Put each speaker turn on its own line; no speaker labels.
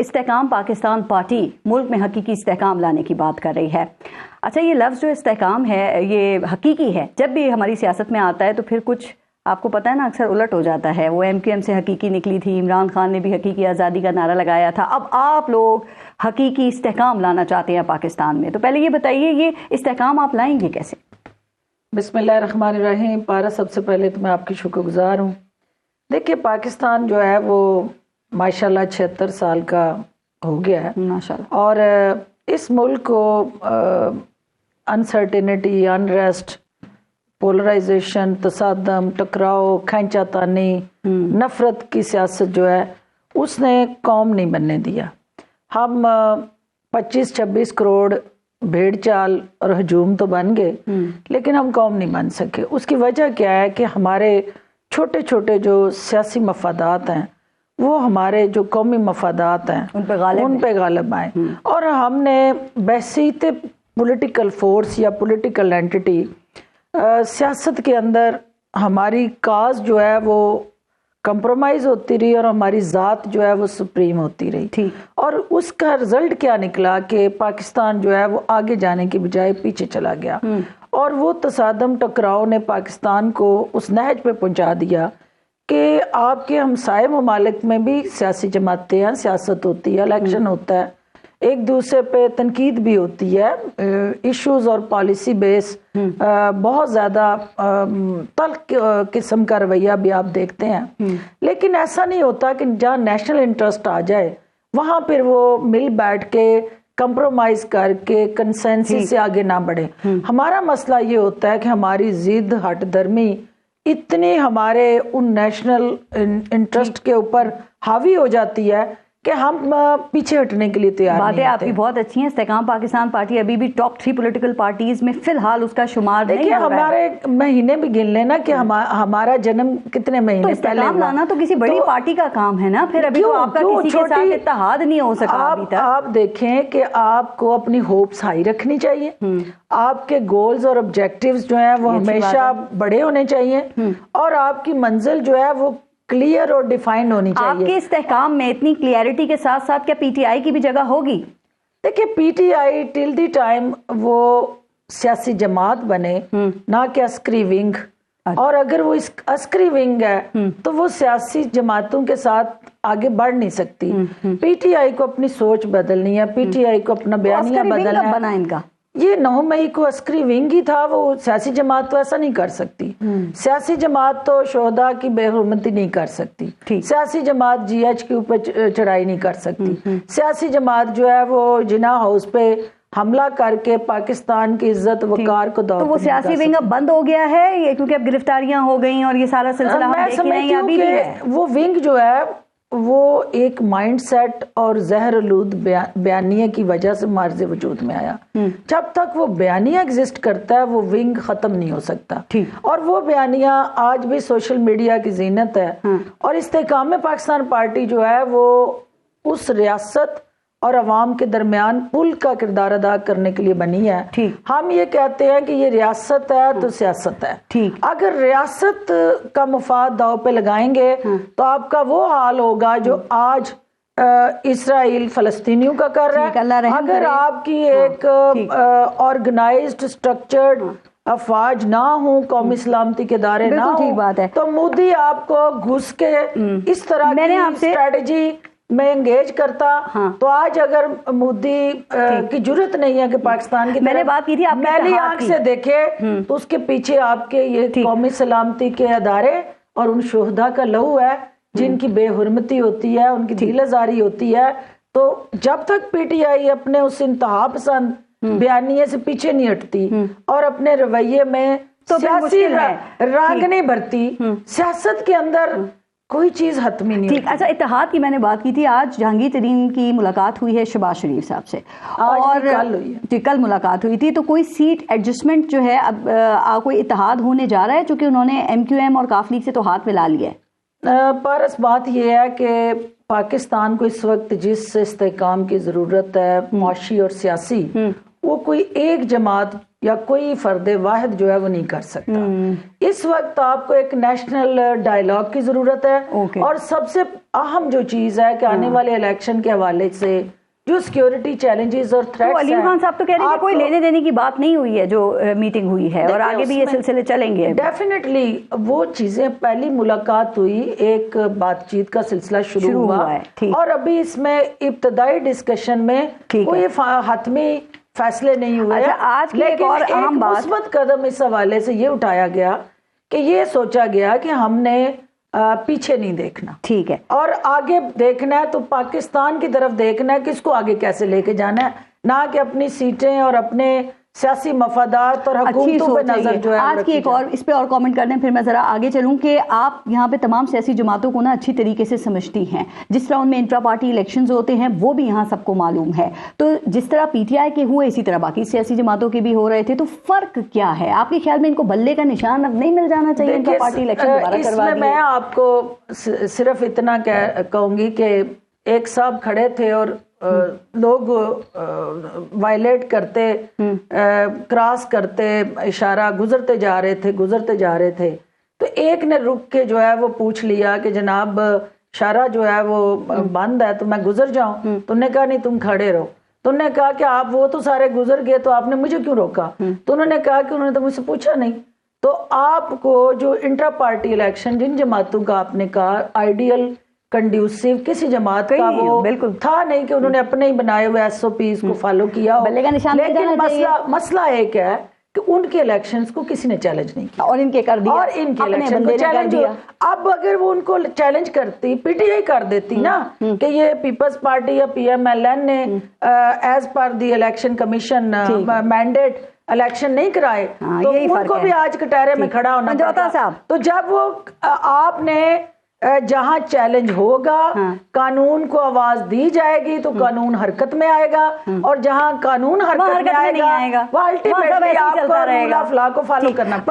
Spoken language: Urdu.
استحکام پاکستان پارٹی ملک میں حقیقی استحکام لانے کی بات کر رہی ہے. اچھا، یہ لفظ جو استحکام ہے یہ حقیقی ہے. جب بھی ہماری سیاست میں آتا ہے تو پھر کچھ آپ کو پتہ ہے نا اکثر الٹ ہو جاتا ہے. وہ ایم کیو ایم سے حقیقی نکلی تھی، عمران خان نے بھی حقیقی آزادی کا نعرہ لگایا تھا. اب آپ لوگ حقیقی استحکام لانا چاہتے ہیں پاکستان میں، تو پہلے یہ بتائیے یہ استحکام آپ لائیں گے کیسے؟
بسم اللہ الرحمن الرحیم. پارا، سب سے پہلے تو میں آپ کی شکر گزار ہوں. دیکھیے، پاکستان جو ہے وہ ماشاءاللہ 76 سال کا ہو گیا ہے
ماشاءاللہ،
اور اس ملک کو انسرٹینٹی، انریسٹ، پولرائزیشن، تصادم، ٹکراؤ، کھینچا تانی، نفرت کی سیاست جو ہے اس نے قوم نہیں بننے دیا. ہم 25-26 کروڑ بھیڑ چال اور ہجوم تو بن گئے لیکن ہم قوم نہیں بن سکے. اس کی وجہ کیا ہے کہ ہمارے چھوٹے چھوٹے جو سیاسی مفادات ہیں وہ ہمارے جو قومی مفادات ہیں ان پہ غالب آئے، اور ہم نے بحثیت پولیٹیکل فورس یا پولیٹیکل اینٹی سیاست کے اندر ہماری کاز جو ہے وہ کمپرومائز ہوتی رہی اور ہماری ذات جو ہے وہ سپریم ہوتی رہی. اور اس کا رزلٹ کیا نکلا کہ پاکستان جو ہے وہ آگے جانے کی بجائے پیچھے چلا گیا، اور وہ تصادم ٹکراؤ نے پاکستان کو اس نہج پہ پہنچا دیا کہ آپ کے ہمسائے ممالک میں بھی سیاسی جماعتیں ہیں، سیاست ہوتی ہے، الیکشن ہوتا ہے، ایک دوسرے پہ تنقید بھی ہوتی ہے، ایشوز اور پالیسی بیس بہت زیادہ تلخ قسم کا رویہ بھی آپ دیکھتے ہیں. لیکن ایسا نہیں ہوتا کہ جہاں نیشنل انٹرسٹ آ جائے وہاں پھر وہ مل بیٹھ کے کمپرومائز کر کے کنسنسس سے آگے نہ بڑھے. ہمارا مسئلہ یہ ہوتا ہے کہ ہماری ضد ہٹ درمی اتنی ہمارے ان نیشنل انٹرسٹ کے اوپر حاوی ہو جاتی ہے کہ ہم پیچھے ہٹنے کے لیے تیار نہیں ہوتے.
باتیں آپ کی بہت اچھی ہیں. استحکام پاکستان پارٹی ابھی بھی ٹاپ 3 پولیٹیکل پارٹیز میں فی الحال اس کا شمار نہیں ہو رہا ہے.
ہمارے مہینے بھی گن لینا کہ ہمارا جنم کتنے مہینے پہلے ہوا.
لانا تو کسی بڑی پارٹی کا کام ہے نا. پھر ابھی تو آپ کا کسی کے ساتھ اتحاد نہیں ہو سکا ابھی تک.
آپ دیکھیں کہ آپ کو اپنی ہوپس ہائی رکھنی چاہیے، آپ کے گولز اور آبجیکٹیوز جو ہیں وہ ہمیشہ بڑے ہونے چاہیے، اور آپ کی منزل جو ہے وہ کلیئر اور ڈیفائن ہونی چاہیے.
آپ کے استحکام میں اتنی کلیئرٹی کے ساتھ ساتھ کیا پی ٹی آئی کی بھی جگہ ہوگی؟
دیکھیں، P T I till the time وہ سیاسی جماعت بنے، نہ کہ عسکری ونگ. اور اگر وہ عسکری ونگ ہے تو وہ سیاسی جماعتوں کے ساتھ آگے بڑھ نہیں سکتی. پی ٹی آئی کو اپنی سوچ بدلنی ہے، پی ٹی آئی کو اپنا بیانیہ بدلنا ہے. یہ 9 مئی کو عسکری ونگ ہی تھا، وہ سیاسی جماعت تو ایسا نہیں کر سکتی. سیاسی جماعت تو شہداء کی بے حرمتی نہیں کر سکتی، سیاسی جماعت جی ایچ کے اوپر چڑھائی نہیں کر سکتی، سیاسی جماعت جو ہے وہ جناح ہاؤس پہ حملہ کر کے پاکستان کی عزت وقار کو دور.
تو وہ سیاسی ونگ اب بند ہو گیا ہے یہ کیونکہ اب گرفتاریاں ہو گئی اور یہ سارا سلسلہ ہم دیکھ رہے ہیں. ابھی بھی ہے
وہ ونگ جو ہے وہ ایک مائنڈ سیٹ اور زہر آلود بیانیے کی وجہ سے مارز وجود میں آیا. جب تک وہ بیانیہ ایگزسٹ کرتا ہے وہ ونگ ختم نہیں ہو سکتا. اور وہ بیانیہ آج بھی سوشل میڈیا کی زینت ہے. اور استحکام پاکستان پارٹی جو ہے وہ اس ریاست اور عوام کے درمیان پل کا کردار ادا کرنے کے لیے بنی ہے. ہم یہ کہتے ہیں کہ یہ ریاست ہے تو سیاست ہے. اگر ریاست کا مفاد داؤ پہ لگائیں گے تو آپ کا وہ حال ہوگا جو آج اسرائیل فلسطینیوں کا کر رہا ہے. اگر آپ کی ایک آرگنائزڈ اسٹرکچرڈ افواج نہ ہوں، قومی سلامتی کے ادارے نہ ہوں، تو مودی آپ کو گھس کے اس طرح کی اسٹریٹجی میں انگیج کرتا. تو آج اگر مودی کی جرت نہیں ہے کہ پاکستان کی میلی آنکھ سے دیکھے تو اس کے پیچھے آپ کے یہ قومی سلامتی کے ادارے اور ان شہداء کا لہو ہے جن کی بے حرمتی ہوتی ہے، ان کی دل آزاری ہوتی ہے. تو جب تک پی ٹی آئی اپنے اس انتہا پسند بیانیے سے پیچھے نہیں ہٹتی اور اپنے رویے میں سیاسی رنگ نہیں بھرتی، سیاست کے اندر کوئی چیز حتمی نہیں.
ٹھیک. اچھا، اتحاد کی میں نے بات کی تھی. آج جہانگیر ترین کی ملاقات ہوئی ہے شہباز شریف صاحب سے، اور کل ملاقات ہوئی تھی. تو کوئی سیٹ ایڈجسٹمنٹ جو ہے اب کوئی اتحاد ہونے جا رہا ہے چونکہ انہوں نے ایم کیو ایم اور کاف لیگ سے تو ہاتھ ملا لیا ہے؟
پارس، بات یہ ہے کہ پاکستان کو اس وقت جس استحکام کی ضرورت ہے معاشی اور سیاسی، وہ کوئی ایک جماعت یا کوئی فرد واحد جو ہے وہ نہیں کر سکتا. اس وقت آپ کو ایک نیشنل ڈائیلاگ کی ضرورت ہے، اور سب سے اہم جو چیز ہے کہ آنے والے الیکشن کے حوالے سے جو سیکیورٹی چیلنجز اور تھریٹس
علیم خان صاحب تو کہہ رہے ہیں کہ کوئی لینے دینے کی بات نہیں ہوئی ہے جو میٹنگ ہوئی ہے اور آگے بھی یہ سلسلے چلیں گے.
ڈیفینیٹلی وہ چیزیں پہلی ملاقات ہوئی, ایک بات چیت کا سلسلہ شروع ہوا اور ابھی اس میں ابتدائی ڈسکشن میں کوئی حتمی فیصلے نہیں ہوئے.
آج کی ایک اور اہم بات,
مثبت قدم اس حوالے سے یہ اٹھایا گیا کہ یہ سوچا گیا کہ ہم نے پیچھے نہیں دیکھنا,
ٹھیک ہے,
اور آگے دیکھنا ہے تو پاکستان کی طرف دیکھنا ہے کہ اس کو آگے کیسے لے کے جانا ہے, نہ کہ اپنی سیٹیں اور اپنے سیاسی مفادات اور حکومتوں پہ نظر جو ہے.
آج کی ایک اور اس پہ اور کامنٹ کرنے پھر میں ذرا آگے چلوں کہ آپ یہاں پہ تمام سیاسی جماعتوں کو نا اچھی طریقے سے سمجھتی ہیں, جس طرح ان میں انٹرا پارٹی الیکشنز ہوتے ہیں وہ بھی یہاں سب کو معلوم ہے, تو جس طرح پی ٹی آئی کے ہوئے اسی طرح باقی سیاسی جماعتوں کے بھی ہو رہے تھے, تو فرق کیا ہے آپ کے خیال میں؟ ان کو بلے کا نشان اب نہیں مل جانا چاہیے انٹرا پارٹی الیکشن دوبارہ کروا دیے؟
میں آپ کو صرف اتنا کہوں گی کہ ایک صاحب کھڑے تھے اور لوگ وائلیٹ کرتے, کراس کرتے, اشارہ گزرتے جا رہے تھے, تو ایک نے رک کے جو ہے وہ پوچھ لیا کہ جناب اشارہ جو ہے وہ بند ہے تو میں گزر جاؤں؟ تو انہوں نے کہا نہیں تم کھڑے رہو. تو انہوں نے کہا کہ آپ وہ تو سارے گزر گئے تو آپ نے مجھے کیوں روکا؟ تو انہوں نے کہا کہ انہوں نے تو مجھ سے پوچھا نہیں. تو آپ کو جو انٹرا پارٹی الیکشن جن جماعتوں کا آپ نے کہا آئیڈیل کنڈیوسیو کسی جماعت کا وہ تھا نہیں کہ انہوں نے اپنے ہی بنائے ہوئے ایس او پیز کو فالو کیا ہو, لیکن مسئلہ ایک ہے کہ ان کے الیکشنز کو کسی نے چیلنج نہیں کیا
اور ان کے کر دیا,
اور ان کے الیکشن کو چیلنج ہوا. اب اگر وہ ان کو چیلنج کرتی, پی ٹی آئی کر دیتی نا کہ یہ پیپلز پارٹی یا پی ایم ایل این نے ایز پر دی الیکشن کمیشن مینڈیٹ الیکشن نہیں کرائے, تو ان کو بھی آج کٹہرے میں کھڑا ہونا پڑتا. تو جب وہ آپ نے جہاں چیلنج ہوگا قانون کو آواز دی جائے گی تو قانون حرکت میں آئے گا, اور جہاں قانون حرکت میں آئے گا وہ الٹیمیٹلی آپ کو رول آف لا کو فالو کرنا